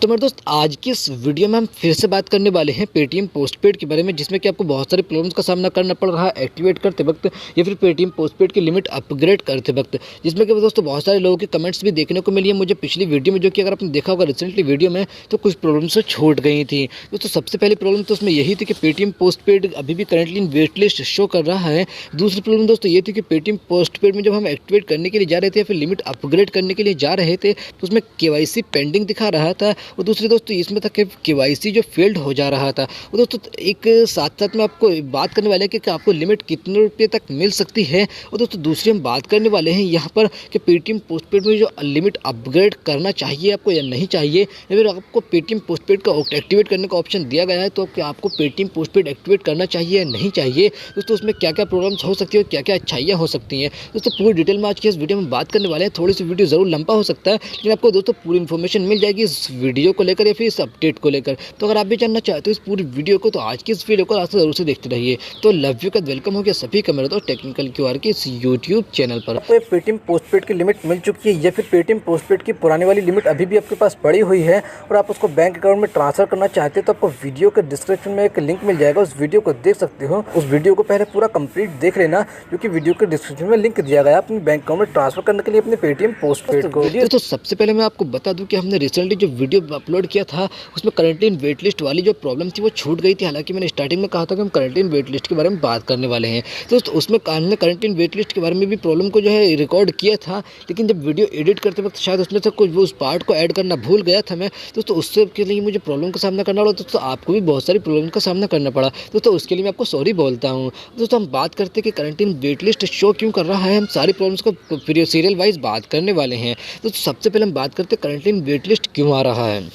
तो मेरे दोस्त आज की इस वीडियो में हम फिर से बात करने वाले हैं पेटीएम पोस्टपेड के बारे में, जिसमें कि आपको बहुत सारे प्रॉब्लम्स का सामना करना पड़ रहा है एक्टिवेट करते वक्त या फिर पेटीएम पोस्टपेड की लिमिट अपग्रेड करते वक्त। जिसमें कि दोस्तों बहुत सारे लोगों के कमेंट्स भी देखने को मिली है मुझे पिछली वीडियो में, जो कि अगर आपने देखा होगा रिसेंटली वीडियो में, तो कुछ प्रॉब्लम्स छूट गई थी। दोस्तों सबसे पहली प्रॉब्लम तो उसमें यही थी कि पेटीएम पोस्टपेड अभी भी currently in wait list show कर रहा है। दूसरी प्रॉब्लम दोस्तों ये थी कि पेटीएम पोस्टपेड में जब हम एक्टिवेट करने के लिए जा रहे थे या फिर लिमिट अपग्रेड करने के लिए जा रहे थे तो उसमें केवाईसी पेंडिंग दिखा रहा था। और दूसरी दोस्तों इसमें तक केवाईसी जो फेल्ड हो जा रहा था। वो दोस्तों एक साथ में आपको बात करने वाले हैं कि आपको लिमिट कितने रुपये तक मिल सकती है। और दोस्तों दूसरी हम बात करने वाले हैं यहाँ पर कि पेटीएम पोस्टपेड में जो लिमिट अपग्रेड करना चाहिए आपको या नहीं चाहिए, या फिर आपको पेटीएम पोस्टपेड का एक्टिवेट करने का ऑप्शन दिया गया है तो क्या आपको पेटीएम पोस्टपेड एक्टिवेट करना चाहिए या नहीं चाहिए। दोस्तों उसमें क्या क्या प्रॉब्लम्स हो सकती है और क्या क्या अच्छाइयाँ हो सकती हैं, दोस्तों पूरी डिटेल में आज की इस वीडियो में बात करने वाले हैं। थोड़ी सी वीडियो ज़रूर लंबा हो सकता है, लेकिन आपको दोस्तों पूरी इन्फॉर्मेशन मिल जाएगी इस वीडियो को लेकर या फिर इस अपडेट को लेकर। तो अगर आप भी जानना चाहते हो इस पूरी वीडियो को, तो आज की इस वीडियो को लास्ट जरूर से देखते रहिए। तो लव यू का वेलकम हो गया सभी का मेरे दोस्त टेक्निकल क्यूआर के इस यूट्यूब चैनल पर। आपको पेटीएम पोस्टपेड की लिमिट मिल चुकी है या फिर पेटीएम पोस्टपेड की पुरानी वाली लिमिट अभी भी आपके पास पड़ी हुई है और आप उसको बैंक अकाउंट में ट्रांसफर करना चाहते हैं, तो आपको वीडियो के डिस्क्रिप्शन में एक लिंक मिल जाएगा, उस वीडियो को देख सकते हो। उस वीडियो को पहले पूरा कंप्लीट देख लेना, क्योंकि वीडियो के डिस्क्रिप्शन में लिंक दिया गया है अपने बैंक अकाउंट में ट्रांसफर करने के लिए अपने पेटीएम पोस्टपेड को। तो सबसे पहले मैं आपको बता दूं कि हमने रिसेंटली जो वीडियो अपलोड किया था उसमें करंटली वेट लिस्ट वाली जो प्रॉब्लम थी वो छूट गई थी। हालांकि मैंने स्टार्टिंग में कहा था कि हम करंटली वेट लिस्ट के बारे में बात करने वाले हैं, तो उसमें हमने करंटली वेट लिस्ट के बारे में भी प्रॉब्लम को जो है रिकॉर्ड किया था। लेकिन जब वीडियो एडिट करते वक्त शायद उसमें से कुछ उस पार्ट को ऐड करना भूल गया था मैं, दोस्तों उससे के लिए मुझे प्रॉब्लम का सामना करना पड़ा। दोस्तों आपको भी बहुत सारी प्रॉब्लम का सामना करना पड़ा, दोस्तों उसके लिए मैं आपको सॉरी बोलता हूँ। दोस्तों हम बात करते हैं कि करंटली वेट लिस्ट शो क्यों कर रहा है, हम सारी प्रॉब्लम्स को सीरियल वाइज बात करने वाले हैं। तो सबसे पहले हम बात करते हैं करंटली वेट लिस्ट क्यों आ रहा है।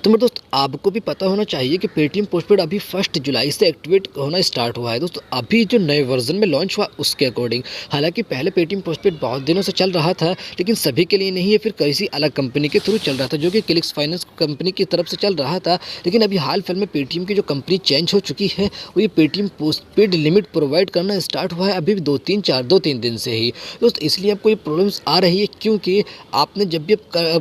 तो मेरे दोस्त आपको भी पता होना चाहिए कि पेटीएम पोस्टपेड अभी 1 जुलाई से एक्टिवेट होना स्टार्ट हुआ है। दोस्तों अभी जो नए वर्जन में लॉन्च हुआ उसके अकॉर्डिंग, हालांकि पहले पेटीएम पोस्टपेड बहुत दिनों से चल रहा था, लेकिन सभी के लिए नहीं है, फिर किसी अलग कंपनी के थ्रू चल रहा था जो कि क्लिक्स फाइनेंस कंपनी की तरफ से चल रहा था। लेकिन अभी हाल फिलहाल में पेटीएम की जो कंपनी चेंज हो चुकी है वो ये पेटीएम पोस्टपेड लिमिट प्रोवाइड करना स्टार्ट हुआ है अभी 2-3 दिन से ही। दोस्त इसलिए आपको ये प्रॉब्लम्स आ रही है क्योंकि आपने जब भी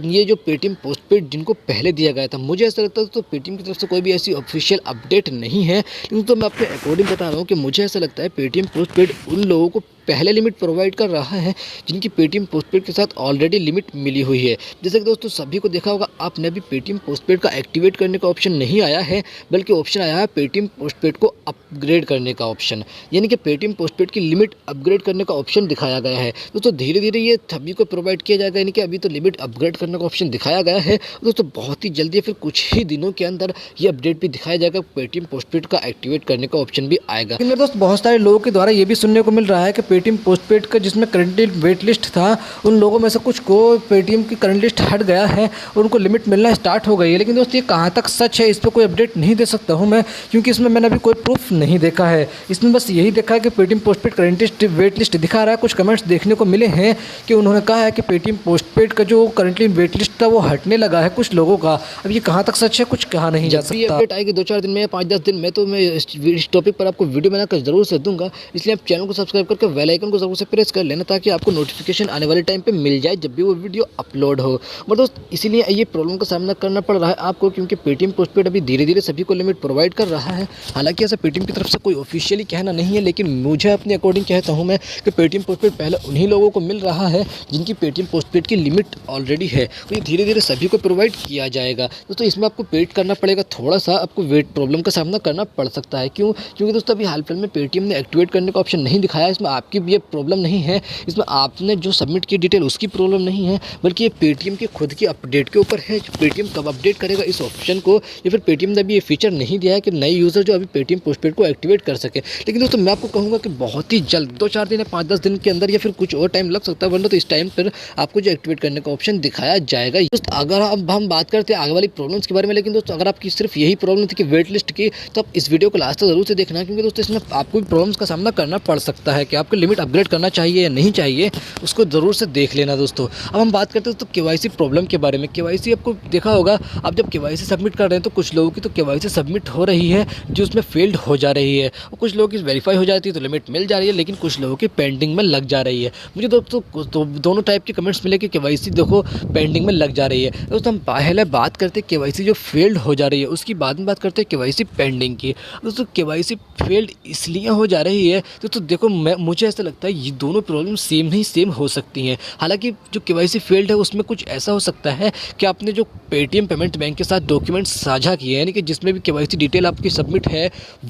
ये जो पेटीएम पोस्टपेड जिनको पहले दिया गया था, मुझे ऐसा लगता है तो पेटीएम की तरफ से कोई भी ऐसी ऑफिशियल अपडेट नहीं है, लेकिन तो मैं अपने अकॉर्डिंग बता रहा हूँ कि मुझे ऐसा लगता है पेटीएम पोस्टपेड उन लोगों को पहले लिमिट प्रोवाइड कर रहा है जिनकी पेटीएम पोस्टपेड के साथ ऑलरेडी लिमिट मिली हुई है। जैसे कि दोस्तों सभी को देखा होगा, आपने अभी पेटीएम पोस्टपेड का एक्टिवेट करने का ऑप्शन नहीं आया है, बल्कि ऑप्शन आया है पेटीएम पोस्टपेड को अपग्रेड करने का ऑप्शन, यानी कि पेटीएम पोस्टपेड की लिमिट अपग्रेड करने का ऑप्शन दिखाया गया है। दोस्तों धीरे धीरे ये सभी को प्रोवाइड किया जाएगा, यानी कि अभी तो लिमिट अपग्रेड करने का ऑप्शन दिखाया गया है। दोस्तों बहुत ही जल्दी फिर कुछ ही दिनों के अंदर ये अपडेट भी दिखाया जाएगा, पेटीएम पोस्टपेड का एक्टिवेट करने का ऑप्शन भी आएगा। लेकिन मेरे दोस्त बहुत सारे लोगों के द्वारा ये भी सुनने को मिल रहा है कि पेटीएम पोस्टपेड का जिसमें करंटली वेट लिस्ट था उन लोगों में से कुछ को पेटीएम की करंट लिस्ट हट गया है और उनको लिमिट मिलना स्टार्ट हो गई है। लेकिन दोस्त ये कहाँ तक सच है, इस पर कोई अपडेट नहीं दे सकता हूँ मैं, क्योंकि इसमें मैंने अभी कोई प्रूफ नहीं देखा है। इसमें बस यही देखा है कि Paytm postpaid current list wait list दिखा रहा है। कुछ कमेंट्स देखने को मिले हैं कि उन्होंने कहा है कि पेटीएम पोस्टपेड का जो करंटली वेट लिस्ट था वो हटने लगा है कुछ लोगों का। अब ये कहाँ तक सच है कुछ कहा नहीं जा सकता। अपडेट आएगी 2-4 दिन में या 5-10 दिन में, तो मैं इस टॉपिक पर आपको वीडियो बनाकर जरूर से दूंगा। इसलिए आप चैनल को सब्सक्राइब करके बेल आइकन को जरूर से प्रेस कर लेना, ताकि आपको नोटिफिकेशन आने वाले टाइम पे मिल जाए जब भी वो वीडियो अपलोड हो। और दोस्त इसीलिए ये प्रॉब्लम का सामना करना पड़ रहा है आपको, क्योंकि पेटीएम पोस्टपेड अभी धीरे धीरे सभी को लिमिट प्रोवाइड कर रहा है। हालांकि ऐसा पेटीएम की तरफ से कोई ऑफिशियली कहना नहीं है, लेकिन मुझे अपने अकॉर्डिंग कहता हूँ मैं कि पेटीएम पोस्टपेड पहले उन्हीं लोगों को मिल रहा है जिनकी पेटीएम पोस्टपेड की लिमिट ऑलरेडी है, तो ये धीरे धीरे सभी को प्रोवाइड किया जाएगा। दोस्तों इसमें आपको वेट करना पड़ेगा, थोड़ा सा आपको वेट प्रॉब्लम का सामना करना पड़ सकता है। क्यों? क्योंकि दोस्तों अभी हाल फिलहाल में पेटीएम ने एक्टिवेट करने का ऑप्शन नहीं दिखाया। इसमें आपकी भी ये प्रॉब्लम नहीं है, इसमें आपने जो सबमिट की डिटेल उसकी प्रॉब्लम नहीं है, बल्कि ये पेटीएम की खुद की अपडेट के ऊपर है। पेटीएम कब अपडेट करेगा इस ऑप्शन को, या फिर पेटीएम ने अभी ये फीचर नहीं दिया है कि नए यूज़र जो अभी पेटीएम पोस्टपेड को एक्टिवेट कर सके। लेकिन दोस्तों मैं आपको कहूँगा कि बहुत ही जल्द 2-4 दिन या 5-10 दिन के अंदर, या फिर कुछ और टाइम लग सकता है, वरना तो इस टाइम पर आपको जो एक्टिवेट करने का ऑप्शन दिखाया जाएगा। दोस्त अगर अब हम बात करते हैं आगे वाली प्रॉब्लम्स के बारे में, लेकिन दोस्तों अगर आपकी सिर्फ यही प्रॉब्लम थी कि वेट लिस्ट की, तो आप इस वीडियो को लास्ट तक जरूर से देखना, क्योंकि दोस्तों इसमें आपको भी प्रॉब्लम्स का सामना करना पड़ सकता है कि आपके लिमिट अपग्रेड करना चाहिए या नहीं चाहिए, उसको ज़रूर से देख लेना दोस्तों। अब हम बात करते हैं दोस्तों केवाईसी प्रॉब्लम के बारे में। केवाईसी आपको देखा होगा, आप जब केवाईसी सबमिट कर रहे हैं तो कुछ लोगों की तो केवाईसी सबमिट हो रही है जो उसमें फेल्ड हो जा रही है, और कुछ लोगों की वेरीफाई हो जाती है तो लिमिट मिल जा रही है, लेकिन कुछ लोगों की पेंडिंग में लग जा रही है। मुझे दोस्तों दोनों टाइप के कमेंट्स मिले कि केवाईसी देखो पेंडिंग में लग जा रही है। दोस्तों हम पहले बात करते हैं केवाईसी जो फेल्ड हो जा रही है, उसकी बाद में बात करते हैं केवाईसी पेंडिंग की। दोस्तों केवाईसी फेल्ड इसलिए हो जा रही है दोस्तों, देखो मुझे ऐसा लगता है ये दोनों प्रॉब्लम सेम हो सकती हैं। हालांकि जो केवाईसी फेल्ड है उसमें कुछ ऐसा हो सकता है कि आपने जो पेटीएम पेमेंट बैंक के साथ डॉक्यूमेंट्स साझा किए हैं, यानी कि जिसमें भी केवाईसी डिटेल आपकी सबमिट है,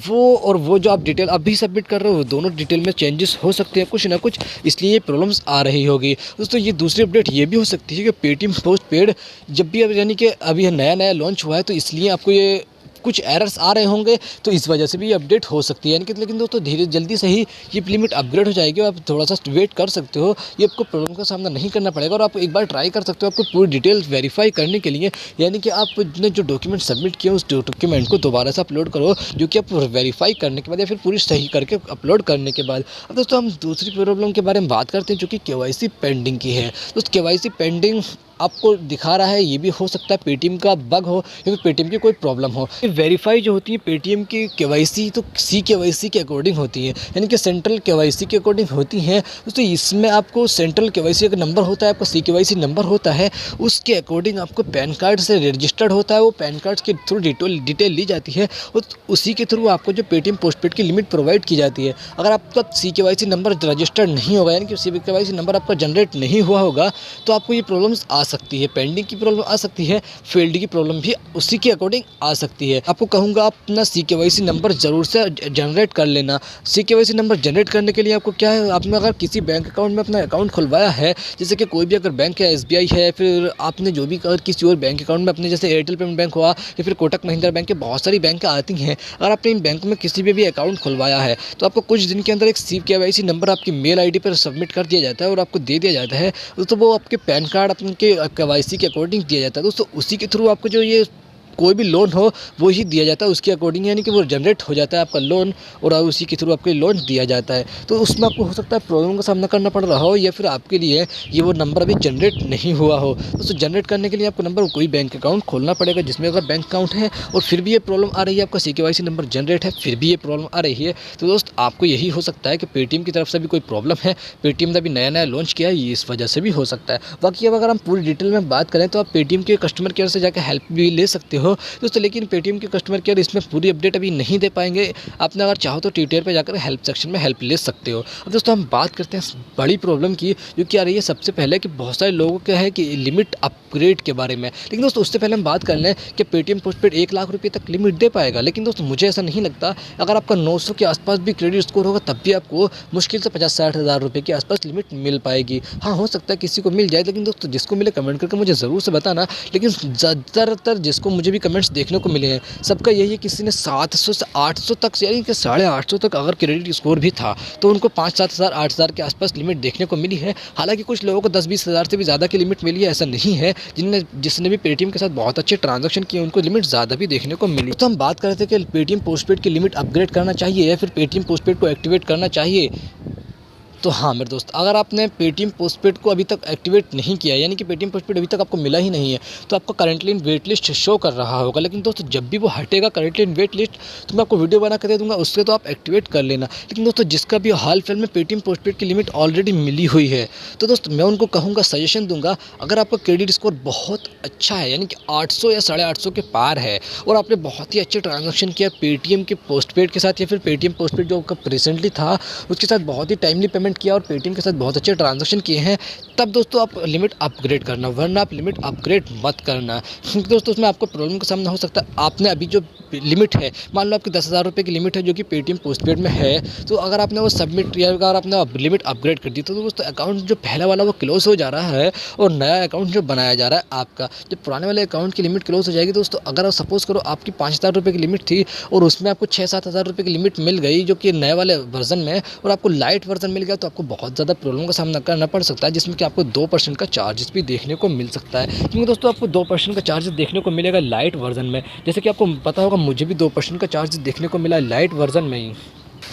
वो जो आप डिटेल अभी सबमिट कर रहे हो, दोनों डिटेल में चेंजेस हो सकते हैं कुछ ना कुछ, इसलिए ये प्रॉब्लम्स आ रही होगी। दोस्तों ये दूसरी अपडेट ये भी हो सकती है कि पेटीएम पोस्ट पेड जब भी यानी कि अभी नया लॉन्च हुआ है तो इसलिए आपको ये कुछ एरर्स आ रहे होंगे, तो इस वजह से भी ये अपडेट हो सकती है। यानी कि लेकिन दोस्तों धीरे जल्दी से ही ये लिमिट अपग्रेड हो जाएगी, आप थोड़ा सा वेट कर सकते हो, ये आपको प्रॉब्लम का सामना नहीं करना पड़ेगा, और आप एक बार ट्राई कर सकते हो आपको पूरी डिटेल्स वेरीफाई करने के लिए। यानी कि आपने जो डॉक्यूमेंट सबमिट किए उस डॉक्यूमेंट को दोबारा से अपलोड करो, जो कि आप वेरीफाई करने के बाद या फिर पूरी सही करके अपलोड करने के बाद। अब दोस्तों हम दूसरी प्रॉब्लम के बारे में बात करते हैं जो कि केवाईसी पेंडिंग की है। दोस्तों केवाईसी पेंडिंग आपको दिखा रहा है, ये भी हो सकता है पेटीएम का बग हो या फिर पेटीएम की कोई प्रॉब्लम हो। वेरीफाई जो होती है पेटीएम की केवाईसी तो CKYC के अकॉर्डिंग होती है, यानी कि सेंट्रल केवाईसी के अकॉर्डिंग होती हैं। दोस्तों इसमें आपको सेंट्रल केवाईसी का नंबर होता है, आपका CKYC नंबर होता है, उसके अकॉर्डिंग आपको पैन कार्ड से रजिस्टर्ड होता है, वो पैन कार्ड के थ्रू डिटेल ली जाती है, और उसी के थ्रू आपको जो पेटीएम पोस्टपेड की लिमिट प्रोवाइड की जाती है। अगर आपका CKYC नंबर रजिस्टर्ड नहीं होगा, यानी कि CKYC नंबर आपका जनरेट नहीं हुआ होगा, तो आपको ये प्रॉब्लम्स आ सकती है, पेंडिंग की प्रॉब्लम आ सकती है, फेल्ड की प्रॉब्लम भी उसी के अकॉर्डिंग आ सकती है। आपको कहूँगा आप अपना CKYC नंबर जरूर से जनरेट कर लेना। CKYC नंबर जनरेट करने के लिए आपको क्या है, आपने अगर किसी बैंक अकाउंट में अपना अकाउंट खुलवाया है, जैसे कि कोई भी अगर बैंक है, SBI है, फिर आपने जो भी अगर किसी और बैंक अकाउंट में अपने जैसे एयरटेल पेमेंट बैंक हुआ या फिर कोटक महिंद्रा बैंक के बहुत सारी बैंक आती हैं, अगर आपने इन बैंक में किसी भी अकाउंट खुलवाया है तो आपको कुछ दिन के अंदर एक CKYC नंबर आपकी मेल ID पर सबमिट कर दिया जाता है और आपको दे दिया जाता है। तो वो आपके पैन कार्ड अपने KYC के अकॉर्डिंग दिया जाता है दोस्तों, उसी के थ्रू आपको जो ये कोई भी लोन हो वो ही दिया जाता है उसके अकॉर्डिंग, यानी कि वो जनरेट हो जाता है आपका लोन और उसी के थ्रू आपको लोन दिया जाता है। तो उसमें आपको हो सकता है प्रॉब्लम का सामना करना पड़ रहा हो, या फिर आपके लिए ये वो नंबर अभी जनरेट नहीं हुआ हो। दोस्तों जनरेट करने के लिए आपको नंबर कोई बैंक अकाउंट खोलना पड़ेगा जिसमें अगर बैंक अकाउंट है और फिर भी ये प्रॉब्लम आ रही है, आपका CKYC नंबर जनरेट है फिर भी ये प्रॉब्लम आ रही है, तो दोस्त आपको यही हो सकता है कि पेटीएम की तरफ से भी कोई प्रॉब्लम है, पेटीएम ने भी नया लॉन्च किया है, ये इस वजह से भी हो सकता है। बाकी अब अगर हम पूरी डिटेल में बात करें तो आप पेटीएम के कस्टमर केयर से जाकर हेल्प भी ले सकते हो दोस्तों, लेकिन पेटीएम के कस्टमर केयर इसमें पूरी अपडेट अभी नहीं दे पाएंगे। आपने अगर चाहो तो ट्विटर पे जाकर हेल्प सेक्शन में हेल्प ले सकते हो। अब दोस्तों हम बात करते हैं बड़ी प्रॉब्लम की जो कि आ रही है सबसे पहले कि बहुत सारे लोगों का है कि लिमिट अपग्रेड के बारे में, लेकिन दोस्तों उससे पहले हम बात कर लें कि पेटीएम पोस्टपेड 1 लाख रुपये तक लिमिट दे पाएगा, लेकिन दोस्तों मुझे ऐसा नहीं लगता। अगर आपका 900 के आसपास भी क्रेडिट स्कोर होगा तब भी आपको मुश्किल से 50-60 हज़ार रुपये के आसपास लिमिट मिल पाएगी। हाँ हो सकता है किसी को मिल जाए, लेकिन दोस्तों जिसको मिले कमेंट करके मुझे ज़रूर से बताना। लेकिन ज़्यादातर जिसको मुझे भी कमेंट्स देखने को मिले हैं सबका यही है किसी ने 700 से 800 तक, यानी कि 850 तक अगर क्रेडिट स्कोर भी था तो उनको 5-7 हज़ार 8 हज़ार के आसपास लिमिट देखने को मिली है। हालांकि कुछ लोगों को 10-20 हज़ार से भी ज़्यादा की लिमिट मिली है, ऐसा नहीं है। जिसने भी पेटीएम के साथ बहुत अच्छे ट्रांजैक्शन किए उनको लिमिट ज़्यादा भी देखने को मिली। तो हम बात कर रहे थे कि पेटीएम पोस्टपेड की लिमिट अपग्रेड करना चाहिए या फिर पेटीएम पोस्टपेड को एक्टिवेट करना चाहिए। तो हाँ मेरे दोस्त, अगर आपने पेटीएम पोस्टपेड को अभी तक एक्टिवेट नहीं किया, यानी कि पेटीएम पोस्टपेड अभी तक आपको मिला ही नहीं है, तो आपका currently in wait list show कर रहा होगा। लेकिन दोस्तों जब भी वो हटेगा करंटली इन वेट लिस्ट तो मैं आपको वीडियो बना कर दे दूँगा, उससे तो आप एक्टिवेट कर लेना। लेकिन दोस्तों जिसका भी हाल फिलहाल में पेटीएम पोस्टपेड की लिमिट ऑलरेडी मिली हुई है, तो दोस्तों मैं उनको कहूँगा, सजेशन दूंगा, अगर आपका क्रेडिट स्कोर बहुत अच्छा है, यानी कि 800 या 850 के पार है और आपने बहुत ही अच्छे ट्रांजेक्शन किया पेटीएम के पोस्टपेड के साथ या फिर पेटीएम पोस्टपेड जो आपका रिसेंटली था उसके साथ बहुत ही टाइमली पेमेंट किया और पेटीएम के साथ बहुत अच्छे ट्रांजैक्शन किए हैं, तब दोस्तों आप लिमिट अपग्रेड करना, वरना आप लिमिट अपग्रेड मत करना। क्योंकि दोस्तों उसमें आपको प्रॉब्लम का सामना हो सकता है। आपने अभी जो लिमिट है, मान लो आपकी 10,000 रुपये की लिमिट है जो कि पेटीएम पोस्टपेड में है, तो अगर आपने वो सबमिट किया, अगर आपने लिमिट अपग्रेड कर दी तो दोस्तों अकाउंट जो पहला वाला वो क्लोज हो जा रहा है और नया अकाउंट जो बनाया जा रहा है आपका, जो पुराने वाले अकाउंट की लिमिट क्लोज हो जाएगी दोस्तों। अगर आप सपोज करो आपकी 5,000 रुपये की लिमिट थी और उसमें आपको 6-7 हज़ार रुपये की लिमिट मिल गई जो कि नए वाले वर्जन में, और आपको लाइट वर्जन मिल गया, तो आपको बहुत ज़्यादा प्रॉब्लम का सामना करना पड़ सकता है, जिसमें कि आपको 2% का चार्जेस भी देखने को मिल सकता है। क्योंकि दोस्तों आपको 2% का चार्जेस देखने को मिलेगा लाइट वर्जन में, जैसे कि आपको पता होगा मुझे भी 2% का चार्ज देखने को मिला है लाइट वर्जन में ही।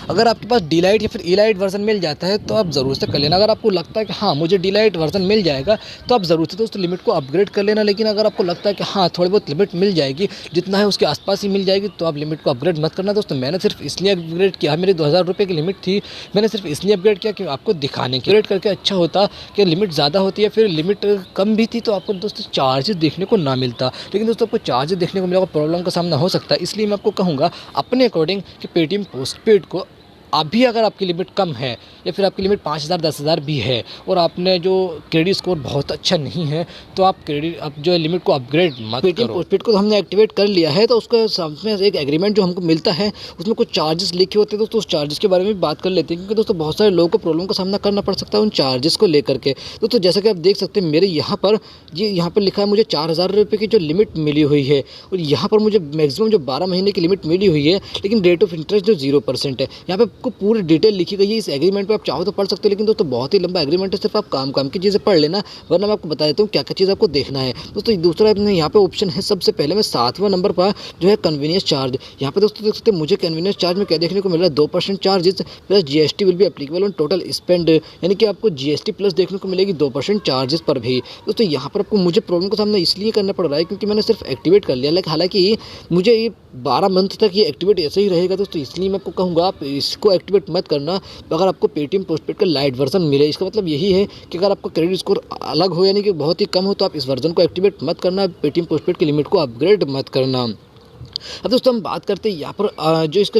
अगर आपके पास डी-लाइट या फिर ई-लाइट वर्जन मिल जाता है तो आप ज़रूर से कर लेना। अगर आपको लगता है कि हाँ मुझे डी-लाइट वर्जन मिल जाएगा तो आप ज़रूर से दोस्तों लिमिट को अपग्रेड कर लेना। लेकिन अगर आपको लगता है कि हाँ थोड़ी बहुत लिमिट मिल जाएगी, जितना है उसके आसपास ही मिल जाएगी, तो आप लिमिट को अपग्रेड मत करना दोस्तों। मैंने सिर्फ इसलिए अपग्रेड किया, मेरे 2000 रुपये की लिमिट थी, मैंने सिर्फ इसलिए अपग्रेड किया कि आपको दिखाने की। अपग्रेड करके अच्छा होता कि लिमिट ज़्यादा होती है, फिर लिमिट कम भी थी तो आपको दोस्तों चार्जेस देखने को ना मिलता। लेकिन दोस्तों आपको चार्जेस देखने को मिलेगा, प्रॉब्लम का सामना हो सकता है। इसलिए मैं आपको कहूँगा अपने अकॉर्डिंग कि पेटीएम पोस्टपेड को अभी अगर आपकी लिमिट कम है या फिर आपकी लिमिट 5000 10,000 भी है और आपने जो क्रेडिट स्कोर बहुत अच्छा नहीं है तो आप जो लिमिट को अपग्रेड मत करो। पेटीएम पोस्टपेड को हमने एक्टिवेट कर लिया है तो उसका सामने एक एग्रीमेंट जो हमको मिलता है उसमें कुछ चार्जेस लिखे होते हैं दोस्तों। उस चार्जेस के बारे में बात कर लेते हैं क्योंकि दोस्तों बहुत सारे लोगों को प्रॉब्लम का सामना करना पड़ सकता है उन चार्जेस को लेकर के। दोस्तों जैसा कि आप देख सकते हैं मेरे यहाँ पर लिखा है मुझे 4000 रुपये की जो लिमिट मिली हुई है और यहाँ पर मुझे मैक्सिमम जो 12 महीने की लिमिट मिली हुई है, लेकिन रेट ऑफ इंटरेस्ट जो 0% है। यहाँ पे आपको पूरी डिटेल लिखी गई है इस एग्रीमेंट पे, आप चाहो तो पढ़ सकते हो। लेकिन दोस्तों बहुत ही लंबा एग्रीमेंट है, सिर्फ आप काम की चीज़ें पढ़ लेना, वरना मैं आपको बता देता हूँ क्या क्या चीज़ आपको देखना है। दोस्तों दूसरा यहाँ पे ऑप्शन है, सबसे पहले में 7वां नंबर पर जो है कन्वीनियंस चार्ज। यहाँ पे दोस्तों देख सकते हैं मुझे कन्वीनियंस चार्ज में क्या देखने को मिल रहा है, 2% charges plus GST will be applicable on total spend, यानी कि आपको GST प्लस देखने को मिलेगी 2% चार्जेस पर भी। दोस्तों यहाँ पर आपको मुझे प्रॉब्लम का सामना इसलिए करना पड़ रहा है क्योंकि मैंने सिर्फ एक्टिवेट कर लिया, लेकिन हालांकि मुझे ये 12 मंथ तक ये एक्टिवेट ऐसे ही रहेगा दोस्तों। इसलिए मैं आपको कहूँगा आप इसको एक्टिवेट मत करना अगर आपको पेटीएम पोस्टपेड का लाइट वर्जन मिले। इसका मतलब यही है कि अगर आपका क्रेडिट स्कोर अलग हो यानी कि बहुत ही कम हो तो आप इस वर्जन को एक्टिवेट मत करना, पेटीएम पोस्टपेड की लिमिट को अपग्रेड मत करना। अब दोस्तों हम बात करते हैं यहाँ पर जो इसके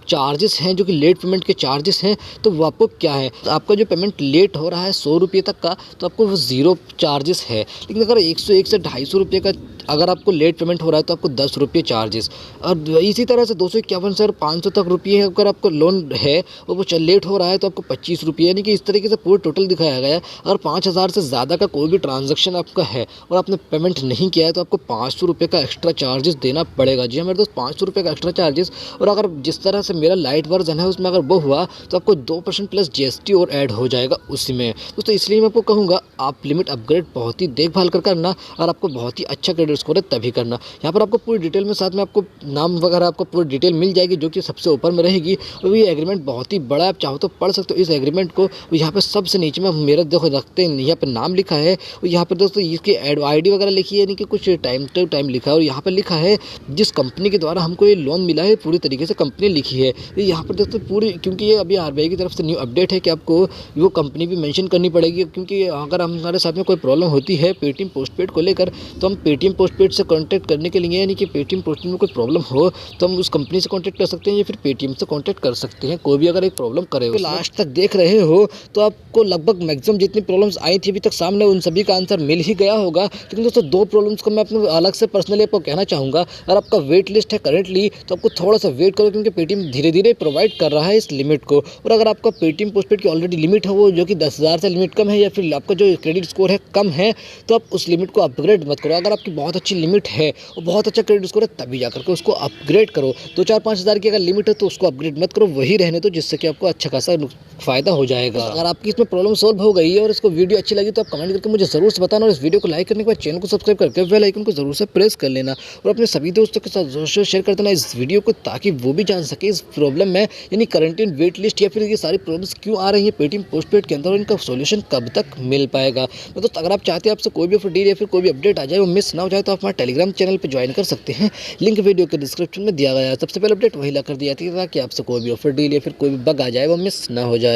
चार्जेस हैं, जो कि लेट पेमेंट के चार्जेस हैं, तो वो आपको क्या है। तो आपका जो पेमेंट लेट हो रहा है 100 रुपये तक का तो आपको वो 0 चार्जेस है। लेकिन अगर 101 से 250 रुपये का अगर आपको लेट पेमेंट हो रहा है तो आपको 10 रुपये चार्जेस, और इसी तरह से 251 से 500 तक रुपये अगर आपको लोन है और वो लेट हो रहा है तो आपको 25 रुपये, यानी कि इस तरीके से पूरा टोटल दिखाया गया है। अगर 5000 से ज़्यादा का कोई भी ट्रांजैक्शन आपका है और आपने पेमेंट नहीं किया है तो आपको 500 रुपये का एक्स्ट्रा चार्जेस देना पड़ेगा। जी हाँ मेरे दोस्त, 500 रुपये का एक्स्ट्रा चार्जेस। और अगर जिस तरह से मेरा लाइट वर्जन है उसमें अगर वो हुआ तो आपको 2% प्लस GST और ऐड हो जाएगा उसी में दोस्तों। इसलिए मैं आपको कहूँगा आप लिमिट अपग्रेड बहुत ही देखभाल कर करना, और आपको बहुत ही अच्छा क्रेडिट स्कोर है तभी करना। यहाँ पर आपको पूरी डिटेल में साथ में आपको नाम वगैरह आपको पूरी डिटेल मिल जाएगी जो कि सबसे ऊपर में रहेगी। और ये एग्रीमेंट बहुत ही बड़ा है, आप चाहो तो पढ़ सकते हो इस एग्रीमेंट को। यहाँ पे सबसे नीचे में मेरा देखो रखते हैं, यहाँ पे नाम लिखा है और यहाँ पर दोस्तों इसकी ID वगैरह लिखी है, यानी कि कुछ टाइम टू टाइम लिखा है। और यहाँ पर लिखा है जिस कंपनी के द्वारा हमको ये लोन मिला है, पूरी तरीके से कंपनी लिखी है यहाँ पर दोस्तों पूरी, क्योंकि ये अभी RBI की तरफ से न्यू अपडेट है कि आपको वो कंपनी भी मेंशन करनी पड़ेगी। क्योंकि अगर हमारे साथ में कोई प्रॉब्लम होती है पेटीएम पोस्टपेड को लेकर तो हम पेटीएम पोस्टपेड से कॉन्टैक्ट करने के लिए, यानी कि पेटीएम पोस्टपेड में कोई प्रॉब्लम हो तो हम उस कंपनी से कॉन्टैक्ट कर सकते हैं या फिर पेटीएम से कॉन्टैक्ट कर सकते हैं। कोई भी अगर एक प्रॉब्लम करे हो लास्ट तक देख रहे हो तो आपको लगभग मैक्सिमम जितनी प्रॉब्लम्स आई थी अभी तक सामने उन सभी का आंसर मिल ही गया होगा। लेकिन दोस्तों 2 प्रॉब्लम्स को मैं अपने अलग से पर्सनली आपको कहना चाहूँगा। अगर आपका वेट लिस्ट है करेंटली तो आपको थोड़ा सा वेट करो, क्योंकि पेटीएम धीरे धीरे प्रोवाइड कर रहा है इस लिमिट को। और अगर आपका पेटीएम पोस्टपेड की ऑलरेडी लिमिट है वो जो कि 10,000 से लिमिट कम है या फिर आपका जो क्रेडिट स्कोर है कम है तो आप उस लिमिट को अपग्रेड मत करो। अगर आपकी बहुत अच्छी लिमिट है और बहुत अच्छा क्रेडिट स्कोर है तभी जाकर के उसको अपग्रेड करो। 2-4-5 हज़ार की अगर लिमिट है तो उसको अपग्रेड मत करो, वही रहने दो, जिससे कि आपको अच्छा खासा फ़ायदा हो जाएगा। अगर आपकी इसमें प्रॉब्लम सॉल्व हो गई है और इसको वीडियो अच्छी लगी तो आप कमेंट करके मुझे ज़रूर से बताना, और इस वीडियो को लाइक करने के बाद चैनल को सब्सक्राइब करके बेल आइकन को ज़रूर से प्रेस कर लेना और अपने सभी दोस्तों के साथ ज़रूर से शेयर कर देना इस वीडियो को, ताकि वो भी जान सके इस प्रॉब्लम में, यानी करंट वेट लिस्ट या फिर ये सारी प्रॉब्लम्स क्यों आ रही है पेटीएम पोस्टपेड के अंदर और इनका सोल्यूशन कब तक मिल पाएगा। तो दोस्तों अगर आप चाहते हैं आपसे कोई भी ऑफर डील या फिर कोई भी अपडेट आ जाए वो मिस ना हो जाए तो आप हमारे टेलीग्राम चैनल पर ज्वाइन कर सकते हैं, लिंक वीडियो के डिस्क्रिप्शन में दिया गया है। सबसे पहले अपडेट वही ला कर दिया था कि आपसे कोई भी ऑफर डील या फिर कोई भी बग आ जाए वो मिस ना हो जाए।